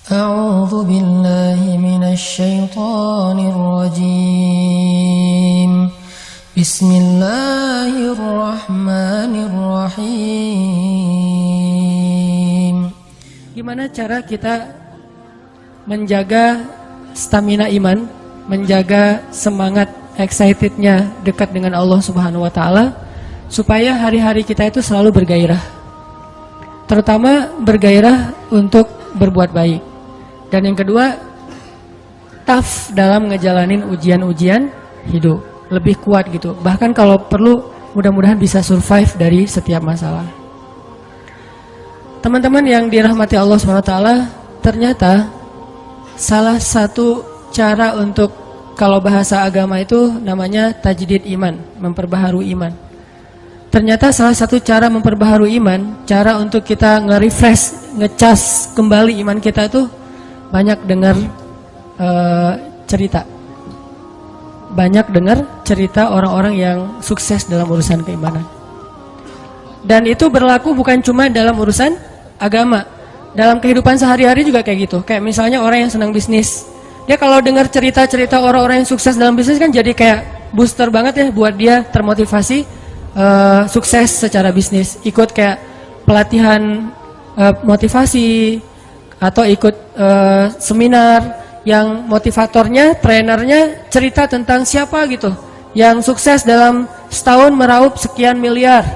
أعوذ بالله من الشيطان الرجيم بسم الله الرحمن الرحيم. Gimana cara kita menjaga stamina iman, menjaga semangat excitednya dekat dengan Allah Subhanahu wa Ta'ala, supaya hari-hari kita itu selalu bergairah, terutama bergairah untuk berbuat baik. Dan yang kedua, tough dalam ngejalanin ujian-ujian hidup, lebih kuat gitu. Bahkan kalau perlu, mudah-mudahan bisa survive dari setiap masalah. Teman-teman yang dirahmati Allah SWT, ternyata salah satu cara untuk, kalau bahasa agama itu namanya tajdid iman, memperbaharui iman. Ternyata salah satu cara memperbaharui iman, cara untuk kita nge-refresh, ngecas kembali iman kita itu banyak dengar cerita. Banyak dengar cerita orang-orang yang sukses dalam urusan keimanan. Dan itu berlaku bukan cuma dalam urusan agama, dalam kehidupan sehari-hari juga kayak gitu. Kayak misalnya orang yang senang bisnis, dia kalau dengar cerita-cerita orang-orang yang sukses dalam bisnis kan jadi kayak booster banget ya buat dia termotivasi sukses secara bisnis. Ikut kayak pelatihan motivasi atau ikut seminar yang motivatornya, trenernya cerita tentang siapa gitu yang sukses dalam setahun meraup sekian miliar,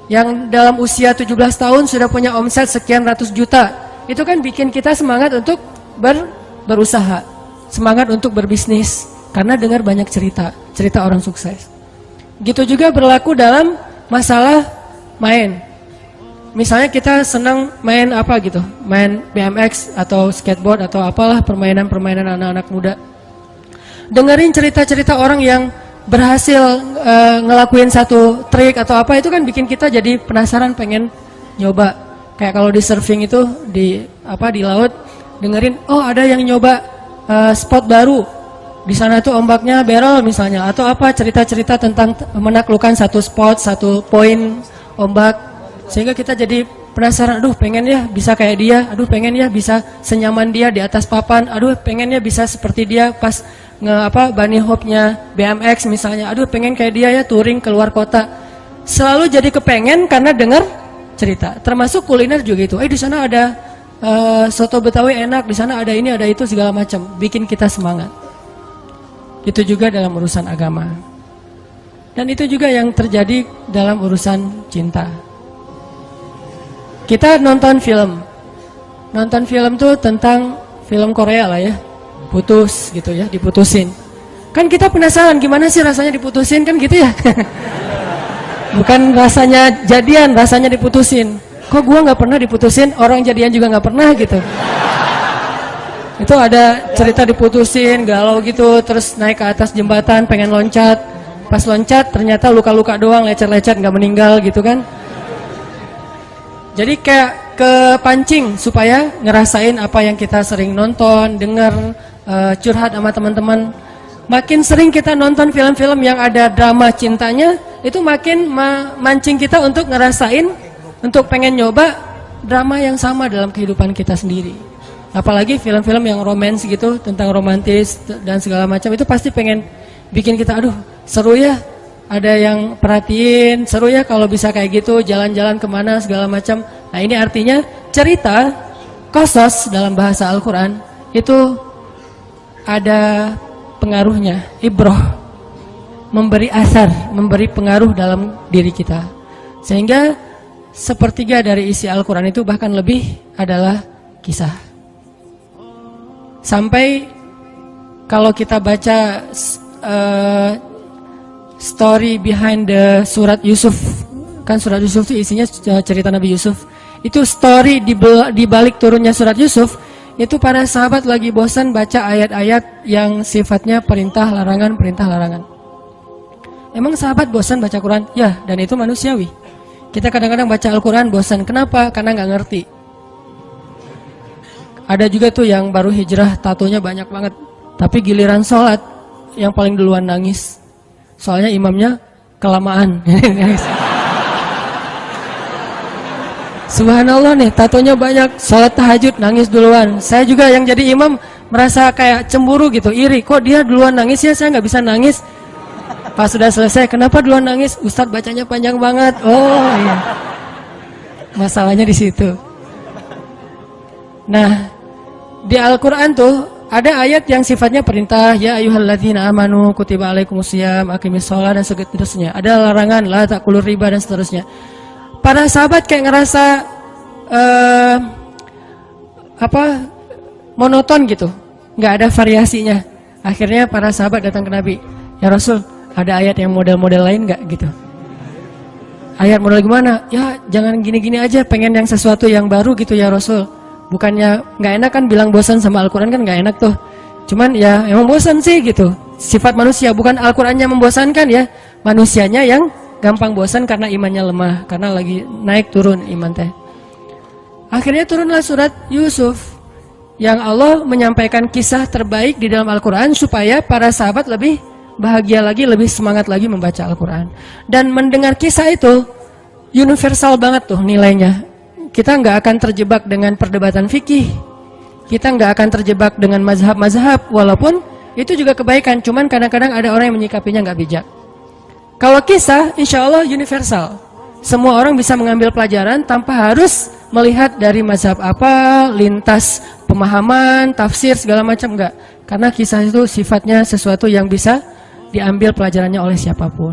yang dalam usia 17 tahun sudah punya omset sekian ratus juta. Itu kan bikin kita semangat untuk berusaha, semangat untuk berbisnis, karena dengar banyak cerita orang sukses. Gitu juga berlaku dalam masalah main. Misalnya kita senang main apa gitu, main BMX atau skateboard atau apalah permainan-permainan anak-anak muda. Dengerin cerita-cerita orang yang berhasil ngelakuin satu trik atau apa, itu kan bikin kita jadi penasaran, pengen nyoba. Kayak kalau di surfing itu di laut, dengerin oh ada yang nyoba spot baru. Di sana tuh ombaknya barrel misalnya, atau apa cerita-cerita tentang menaklukkan satu spot, satu poin ombak. Sehingga kita jadi penasaran, aduh pengen ya bisa kayak dia, aduh pengen ya bisa senyaman dia di atas papan, aduh pengen ya bisa seperti dia pas bunny hop-nya BMX misalnya, aduh pengen kayak dia ya touring keluar kota. Selalu jadi kepengen karena dengar cerita. Termasuk kuliner juga itu. Di sana ada soto Betawi enak, di sana ada ini, ada itu segala macam, bikin kita semangat. Itu juga dalam urusan agama. Dan itu juga yang terjadi dalam urusan cinta. Kita nonton film tuh tentang film Korea lah ya, putus gitu ya, diputusin. Kan kita penasaran gimana sih rasanya diputusin, kan gitu ya. Bukan rasanya jadian, rasanya diputusin. Kok gua nggak pernah diputusin, orang jadian juga nggak pernah gitu. Itu ada cerita diputusin, galau gitu, terus naik ke atas jembatan, pengen loncat. Pas loncat ternyata luka-luka doang, lecet-lecet, nggak meninggal gitu kan. Jadi kayak kepancing supaya ngerasain apa yang kita sering nonton, dengar, curhat sama teman-teman. Makin sering kita nonton film-film yang ada drama cintanya, itu makin mancing kita untuk ngerasain, untuk pengen nyoba drama yang sama dalam kehidupan kita sendiri. Apalagi film-film yang romance gitu, tentang romantis dan segala macam, itu pasti pengen bikin kita, aduh seru ya, ada yang perhatiin, seru ya kalau bisa kayak gitu, jalan-jalan kemana segala macam. Nah ini artinya cerita, qasas dalam bahasa Al-Quran itu ada pengaruhnya, ibroh, memberi asar, memberi pengaruh dalam diri kita. Sehingga sepertiga dari isi Al-Quran itu bahkan lebih adalah kisah. Sampai kalau kita baca story behind the surat Yusuf, kan surat Yusuf itu isinya cerita Nabi Yusuf. Itu story di balik turunnya surat Yusuf, itu para sahabat lagi bosan baca ayat-ayat yang sifatnya perintah larangan. Emang sahabat bosan baca Quran? Ya, dan itu manusiawi. Kita kadang-kadang baca Al-Quran bosan. Kenapa? Karena nggak ngerti. Ada juga tuh yang baru hijrah, tatonya banyak banget, tapi giliran sholat yang paling duluan nangis. Soalnya imamnya kelamaan. Subhanallah nih, tatonya banyak, sholat tahajud, nangis duluan. Saya juga yang jadi imam merasa kayak cemburu gitu, iri. Kok dia duluan nangis ya, saya nggak bisa nangis. Pas sudah selesai, kenapa duluan nangis? Ustadz bacanya panjang banget. Oh iya, masalahnya di situ. Nah, di Al-Quran tuh ada ayat yang sifatnya perintah, ya ayyuhalladzina amanu kutiba alaikumusiyam aqimis sholat dan seterusnya. Ada larangan, la ta'kulur riba dan seterusnya. Para sahabat kayak ngerasa monoton gitu, nggak ada variasinya. Akhirnya para sahabat datang ke Nabi, ya Rasul, ada ayat yang model-model lain nggak gitu? Ayat model gimana? Ya jangan gini-gini aja, pengen yang sesuatu yang baru gitu ya Rasul. Bukannya nggak enak kan bilang bosan sama Al-Quran kan nggak enak tuh. Cuman ya emang bosan sih gitu. Sifat manusia, bukan Al-Qurannya membosankan ya, manusianya yang gampang bosan karena imannya lemah, karena lagi naik turun iman teh. Akhirnya turunlah surat Yusuf yang Allah menyampaikan kisah terbaik di dalam Al-Quran supaya para sahabat lebih bahagia lagi, lebih semangat lagi membaca Al-Quran. Dan mendengar kisah itu universal banget tuh nilainya. Kita nggak akan terjebak dengan perdebatan fikih, kita nggak akan terjebak dengan mazhab-mazhab, walaupun itu juga kebaikan, cuman kadang-kadang ada orang yang menyikapinya nggak bijak. Kalau kisah, insya Allah universal. Semua orang bisa mengambil pelajaran tanpa harus melihat dari mazhab apa, lintas pemahaman, tafsir, segala macam, enggak. Karena kisah itu sifatnya sesuatu yang bisa diambil pelajarannya oleh siapapun.